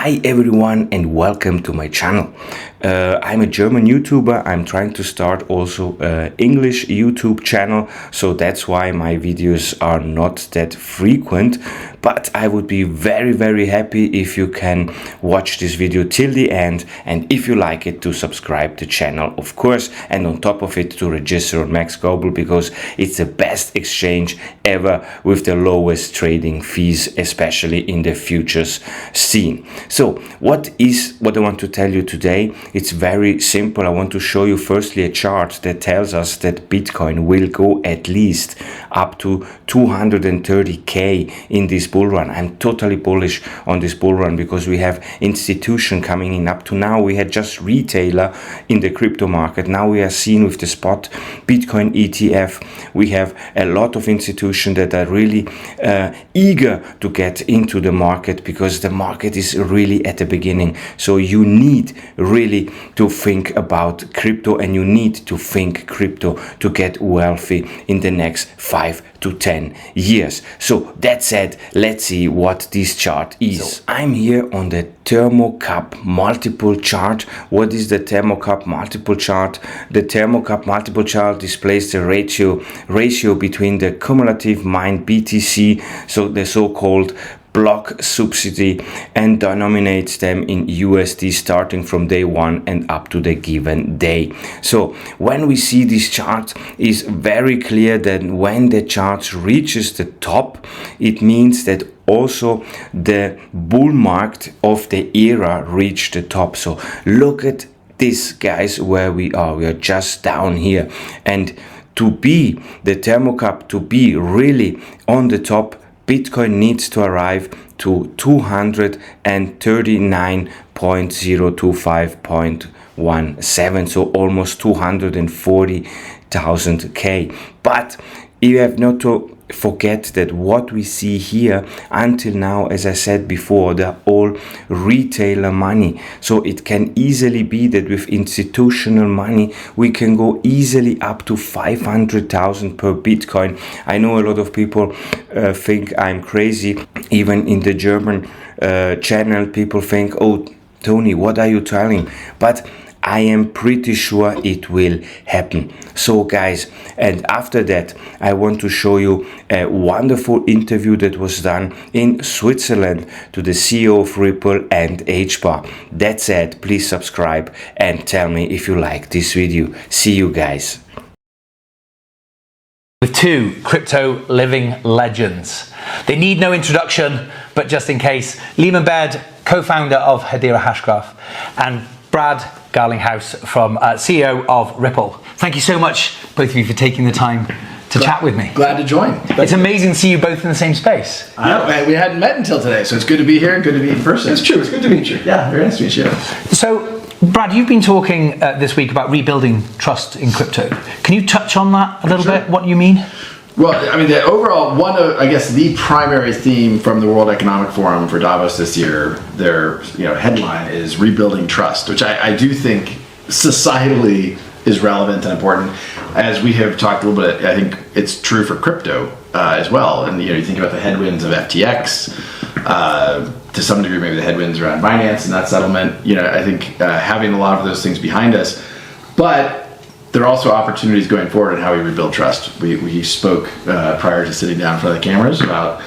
Hi everyone and welcome to my channel. I'm a German YouTuber. I'm trying to start also an English YouTube channel, so that's why my videos are not that frequent, but I would be very happy if you can watch this video till the end, and if you like it, to subscribe the channel, of course, and on top of it to register on Max Global, because it's the best exchange ever with the lowest trading fees, especially in the futures scene. So what I want to tell you today? It's very simple. I want to show you firstly a chart that tells us that Bitcoin will go at least up to 230k in this bull run. I'm totally bullish on this bull run because we have institution coming in. Up to now we had just retailer in the crypto market. Now we are seeing with the spot Bitcoin ETF, we have a lot of institutions that are really eager to get into the market, because the market is really at the beginning. So you need really to think about crypto, and you need to think crypto to get wealthy in the next 5 to 10 years. So that said, let's see what this chart is. So I'm here on the thermocap multiple chart. What is the thermocap multiple chart? The thermocap multiple chart displays the ratio between the cumulative mined BTC, so the so-called block subsidy, and denominates them in USD starting from day one and up to the given day. So when we see this chart, is very clear that when the chart reaches the top, it means that also the bull market of the era reached the top. So look at this, guys, where we are just down here, and to be the thermocap, to be really on the top, Bitcoin needs to arrive to 239.025.17, so almost 240,000 K. But you have not to forget that what we see here until now, as I said before, they're all retailer money. So it can easily be that with institutional money we can go easily up to 500,000 per Bitcoin. I know a lot of people think I'm crazy. Even in the German channel, people think, oh Tony, what are you telling? But I am pretty sure it will happen. So guys, and after that I want to show you a wonderful interview that was done in Switzerland to the CEO of Ripple and HBAR. That said, please subscribe and tell me if you like this video. See you guys. With two crypto living legends. They need no introduction, but just in case, Leemon Baird, co-founder of HEDERA Hashgraph, and Brad Garlinghouse, from CEO of Ripple. Thank you so much, both of you, for taking the time to chat with me. Glad to join. It's amazing to see you both in the same space. Yeah, we hadn't met until today, so it's good to be here, good to be in person. It's true, it's good to meet you. Yeah, very nice to meet you. So, Brad, you've been talking this week about rebuilding trust in crypto. Can you touch on that a little bit, what you mean? Well, I mean, the overall, I guess the primary theme from the World Economic Forum for Davos this year, their headline is rebuilding trust, which I do think societally is relevant and important. As we have talked a little bit, I think it's true for crypto as well. And you think about the headwinds of FTX, to some degree maybe the headwinds around Binance and that settlement. I think having a lot of those things behind us, but there are also opportunities going forward in how we rebuild trust. We spoke prior to sitting down in front of the cameras about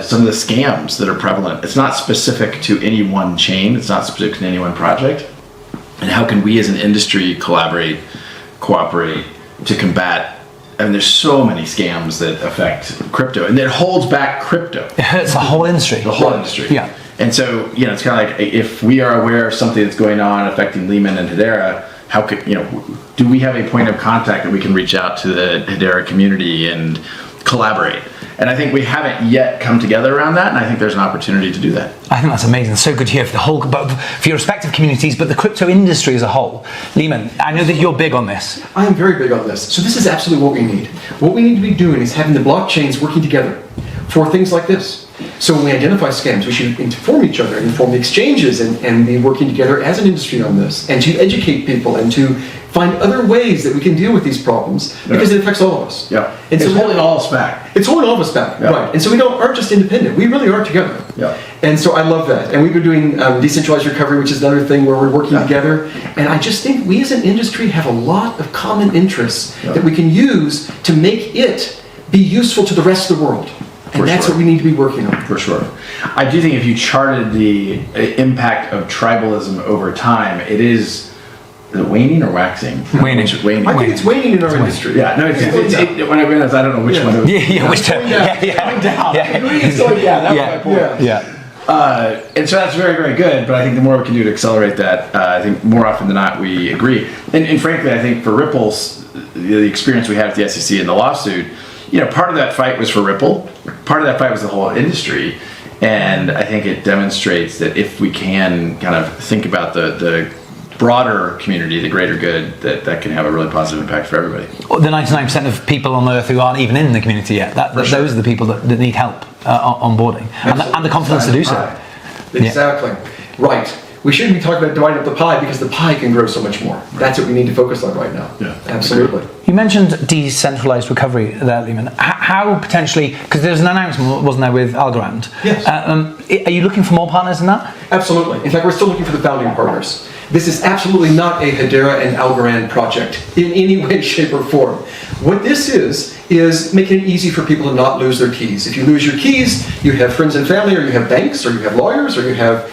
some of the scams that are prevalent. It's not specific to any one chain. It's not specific to any one project. And how can we as an industry collaborate, cooperate to combat? I mean, there's so many scams that affect crypto, and it holds back crypto. It hurts the whole industry. The whole industry. Yeah. And so, it's kind of like, if we are aware of something that's going on affecting Leemon and HEDERA, how could, do we have a point of contact that we can reach out to the HEDERA community and collaborate? And I think we haven't yet come together around that, and I think there's an opportunity to do that. I think that's amazing. It's so good to hear for your respective communities, but the crypto industry as a whole. Leemon, I know that you're big on this. I am very big on this. So this is absolutely what we need. What we need to be doing is having the blockchains working together for things like this. So when we identify scams, we should inform each other and inform the exchanges and be working together as an industry on this, and to educate people and to find other ways that we can deal with these problems, because it affects all of us. Yeah. And it's so holding all of us back. It's holding all of us back, right. And so we aren't just independent, we really are together. Yeah. And so I love that. And we've been doing decentralized recovery, which is another thing where we're working together. And I just think we as an industry have a lot of common interests that we can use to make it be useful to the rest of the world. And that's what we need to be working on. For sure. I do think if you charted the impact of tribalism over time, it is waning or waxing? Waning. Waning. I think it's waning in our industry. Yeah, no, when I realized, I don't know which one it was. Which going down. It's going down. That was my point. And so that's very, very good, but I think the more we can do to accelerate that, I think more often than not we agree. And frankly, I think for Ripple's, the experience we had at the SEC and the lawsuit, part of that fight was for Ripple, part of that fight was the whole industry, and I think it demonstrates that if we can kind of think about the broader community, the greater good, that can have a really positive impact for everybody. Well, the 99% of people on Earth who aren't even in the community yet, those are the people that need help onboarding and the confidence to do so. Exactly. Right. We shouldn't be talking about dividing up the pie because the pie can grow so much more. That's what we need to focus on right now. Yeah, absolutely. You mentioned decentralized recovery there, Lehman. How potentially, because there's an announcement, wasn't there, with Algorand? Yes. Are you looking for more partners in that? Absolutely. In fact, we're still looking for the founding partners. This is absolutely not a HEDERA and Algorand project in any way, shape, or form. What this is making it easy for people to not lose their keys. If you lose your keys, you have friends and family, or you have banks, or you have lawyers, or you have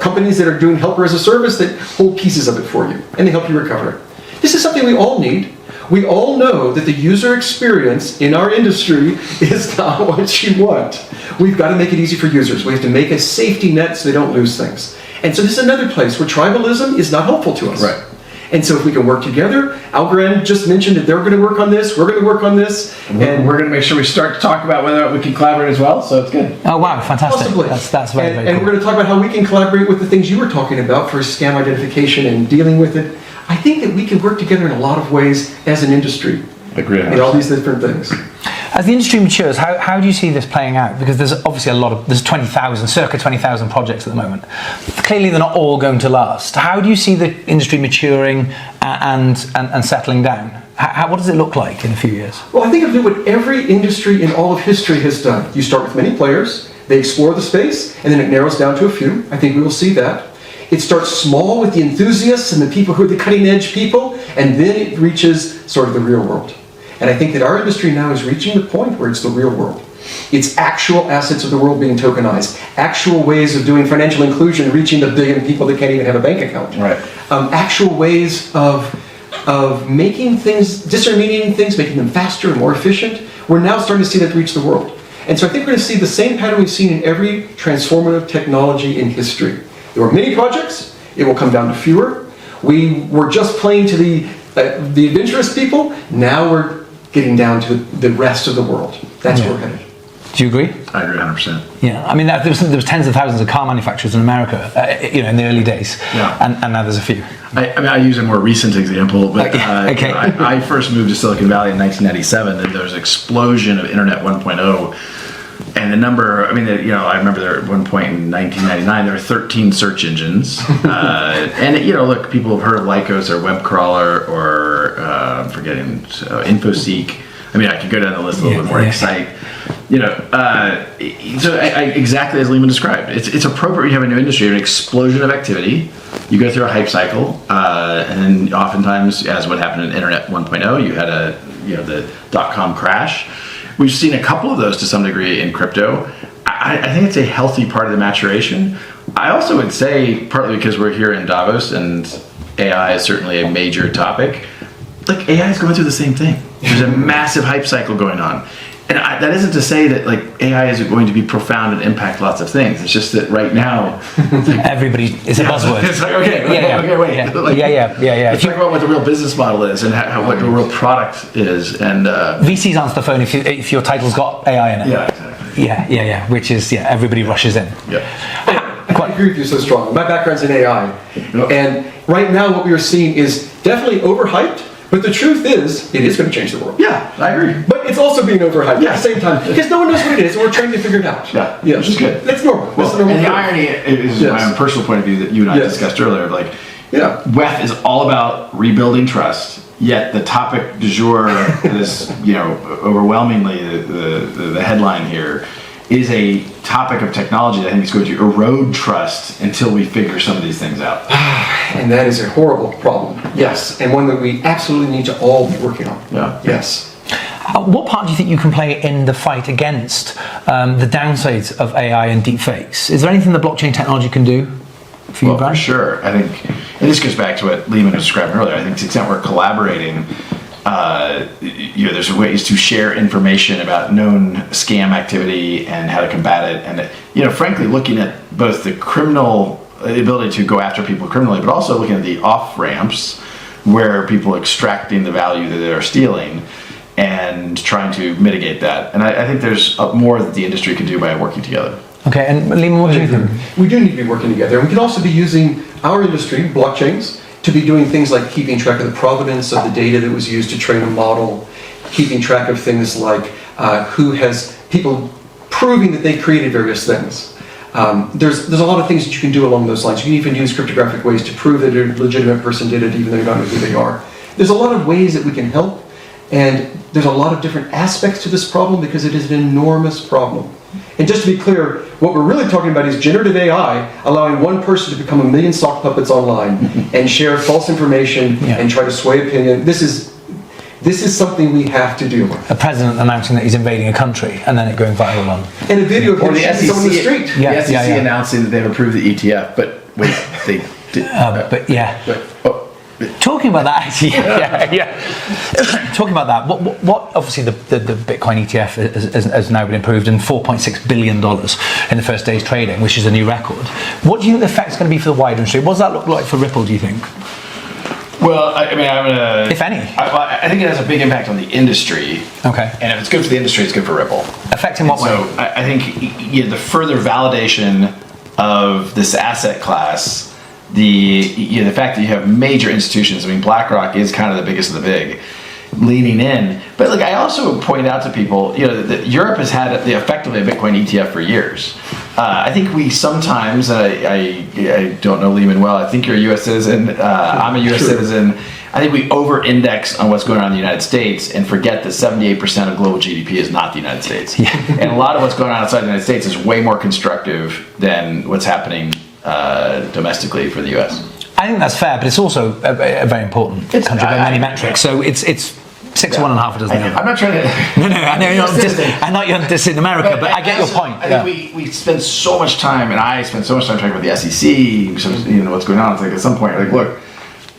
companies that are doing helper as a service that hold pieces of it for you, and they help you recover it. This is something we all need. We all know that the user experience in our industry is not what you want. We've got to make it easy for users. We have to make a safety net so they don't lose things. And so this is another place where tribalism is not helpful to us. Right. And so if we can work together, Algorand just mentioned that they're going to work on this, we're going to work on this. And we're going to make sure we start to talk about whether we can collaborate as well, so it's good. Oh wow, fantastic. Possibly. That's very, very cool. And we're going to talk about how we can collaborate with the things you were talking about for scam identification and dealing with it. I think that we can work together in a lot of ways as an industry. Agree. In all these different things. As the industry matures, how do you see this playing out? Because there's obviously there's circa 20,000 projects at the moment. Clearly they're not all going to last. How do you see the industry maturing and settling down? What does it look like in a few years? Well, I think of what every industry in all of history has done. You start with many players, they explore the space, and then it narrows down to a few. I think we will see that. It starts small with the enthusiasts and the people who are the cutting edge people, and then it reaches sort of the real world. And I think that our industry now is reaching the point where it's the real world. It's actual assets of the world being tokenized, actual ways of doing financial inclusion, reaching the billion people that can't even have a bank account. Right. Actual ways of making things, disintermediating things, making them faster and more efficient. We're now starting to see that reach the world. And so I think we're going to see the same pattern we've seen in every transformative technology in history. There were many projects, it will come down to fewer. We were just playing to the adventurous people, now we're getting down to the rest of the world. That's where we're headed. Do you agree? I agree 100%. Yeah, I mean, there was tens of thousands of car manufacturers in America, in the early days, and now there's a few. I use a more recent example, but okay. I first moved to Silicon Valley in 1997, and there was an explosion of Internet 1.0. And the number, I remember there at one point in 1999, there were 13 search engines. And, look, people have heard of Lycos or Webcrawler or, I'm forgetting, InfoSeek. I mean, I could go down the list a little bit more, Excite. Exactly as Lehman described. It's appropriate you have a new industry, an explosion of activity. You go through a hype cycle, and then oftentimes, as what happened in Internet 1.0, you had the .com crash. We've seen a couple of those to some degree in crypto. I think it's a healthy part of the maturation. I also would say, partly because we're here in Davos and AI is certainly a major topic, like AI is going through the same thing. There's a massive hype cycle going on. And that isn't to say that like AI isn't going to be profound and impact lots of things. It's just that right now, everybody is a buzzword. It's like wait. Let's talk about what the real business model is and what the real product is. And VCs answer the phone if your title's got AI in it. Yeah, exactly. Yeah. Which is everybody rushes in. Yeah. I agree with you so strongly. My background's in AI, and right now what we are seeing is definitely overhyped. But the truth is, it is going to change the world. Yeah, I agree. But it's also being overhyped at the same time. Because no one knows what it is, and we're trying to figure it out. Yeah, which is good. That's normal. Well, and the irony is my own personal point of view that you and I discussed earlier. Like, WEF is all about rebuilding trust, yet the topic du jour is, overwhelmingly the headline here is a topic of technology that I think is going to erode trust until we figure some of these things out. And that is a horrible problem. Yes, and one that we absolutely need to all be working on. Yeah. Yes. What part do you think you can play in the fight against the downsides of AI and deepfakes? Is there anything the blockchain technology can do for you, Well, Brad? for sure. I think, and this goes back to what Lehman was describing earlier. I think to the extent we're collaborating, there's ways to share information about known scam activity and how to combat it. And frankly, looking at both the ability to go after people criminally, but also looking at the off ramps where people are extracting the value that they're stealing and trying to mitigate that. And I think there's more that the industry can do by working together. Okay, and Lehman, what do you think? We do need to be working together. We can also be using our industry, blockchains, to be doing things like keeping track of the provenance of the data that was used to train a model, keeping track of things like people proving that they created various things. There's a lot of things that you can do along those lines. You can even use cryptographic ways to prove that a legitimate person did it, even though you don't know who they are. There's a lot of ways that we can help, and there's a lot of different aspects to this problem because it is an enormous problem. And just to be clear, what we're really talking about is generative AI allowing one person to become a million sock puppets online and share false information and try to sway opinion. This is something we have to do. A president announcing that he's invading a country and then it going viral on. And a video of Or him the shooting someone in the street. The SEC announcing that they've approved the ETF, but wait, they did. Talking about that, talking about that, what obviously the Bitcoin ETF has now been approved in $4.6 billion in the first day's trading, which is a new record. What do you think the effect's going to be for the wider industry? What does that look like for Ripple, do you think? Well, I mean, I'm gonna. If any. I think it has a big impact on the industry. Okay. And if it's good for the industry, it's good for Ripple. Affecting what way? So I think the further validation of this asset class, the fact that you have major institutions. I mean, BlackRock is kind of the biggest of the big, leaning in. But look, I also point out to people, that Europe has had effectively a Bitcoin ETF for years. I think we sometimes, I don't know Lehman well, I think you're a U.S. citizen, I'm a U.S. citizen. I think we over-index on what's going on in the United States and forget that 78% of global GDP is not the United States. Yeah. And a lot of what's going on outside the United States is way more constructive than what's happening domestically for the U.S. I think that's fair, but it's also a very important country by many metrics. So it's 6 of one and half a dozen. I'm not trying to. No, I know you're not dissing America, but I get your point. I think we spend so much time, and I spend so much time talking about the SEC, so, what's going on. It's like at some point, look,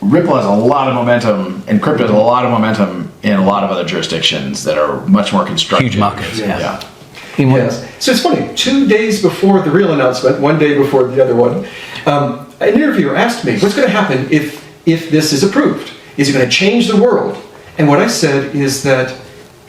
Ripple has a lot of momentum, and crypto has a lot of momentum in a lot of other jurisdictions that are much more constructive. Huge markets, yeah. Yes. So it's funny, 2 days before the real announcement, 1 day before the other one, an interviewer asked me, what's going to happen if this is approved? Is it going to change the world? And what I said is that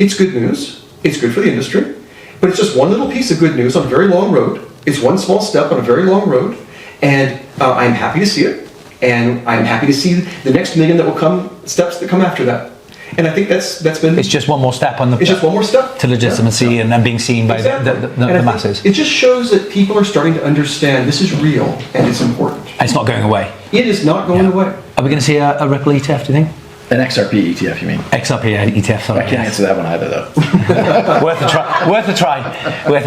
it's good news, it's good for the industry, but it's just one little piece of good news on a very long road. It's one small step on a very long road, and I'm happy to see it, and I'm happy to see the next million that will come, steps that come after that. And I think that's been... It's just one more step on the... It's just one more step. To legitimacy and then being seen by the masses. It just shows that people are starting to understand this is real and it's important. And it's not going away. It is not going away. Are we going to see a Ripple ETF, do you think? An XRP ETF, you mean? XRP ETF, sorry. I can't answer that one either, though. Worth a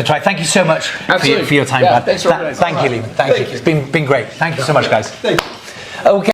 try. Thank you so much for your time, Brad. Thanks for organizing. Thank you, Liam. Thank you. It's been great. Thank you so much, guys. Thank you. Okay.